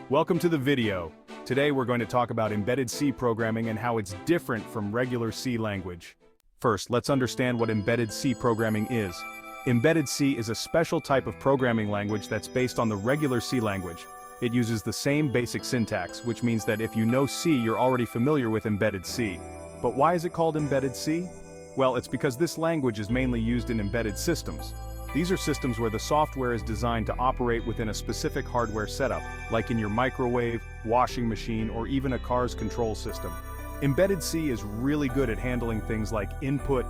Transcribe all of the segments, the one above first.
Welcome to the video. Today we're going to talk about embedded C programming and how it's different from regular C language. First, let's understand what embedded C programming is. Embedded C is a special type of programming language that's based on the regular C language. It uses the same basic syntax, which means that if you know C, you're already familiar with embedded C. But why is it called embedded C? Well, it's because this language is mainly used in embedded systems. These are systems where the software is designed to operate within a specific hardware setup, like in your microwave, washing machine, or even a car's control system. Embedded C is really good at handling things like input,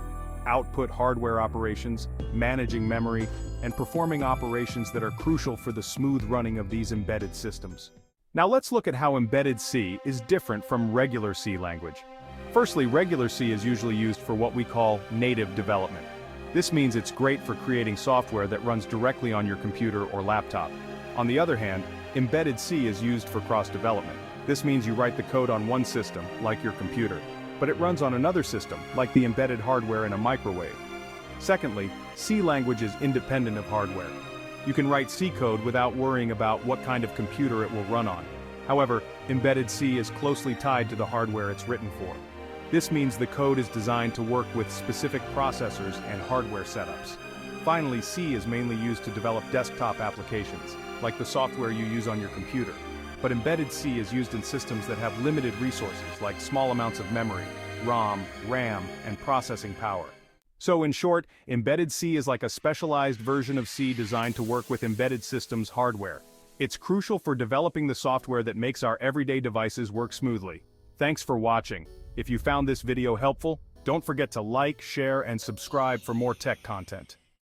output hardware operations, managing memory, and performing operations that are crucial for the smooth running of these embedded systems. Now let's look at how embedded C is different from regular C language. Firstly, regular C is usually used for what we call native development. This means it's great for creating software that runs directly on your computer or laptop. On the other hand, embedded C is used for cross-development. This means you write the code on one system, like your computer, but it runs on another system, like the embedded hardware in a microwave. Secondly, C language is independent of hardware. You can write C code without worrying about what kind of computer it will run on. However, embedded C is closely tied to the hardware it's written for. This means the code is designed to work with specific processors and hardware setups. Finally, C is mainly used to develop desktop applications, like the software you use on your computer. But embedded C is used in systems that have limited resources, like small amounts of memory, ROM, RAM, and processing power. So in short, embedded C is like a specialized version of C designed to work with embedded systems hardware. It's crucial for developing the software that makes our everyday devices work smoothly. Thanks for watching. If you found this video helpful, don't forget to like, share, and subscribe for more tech content.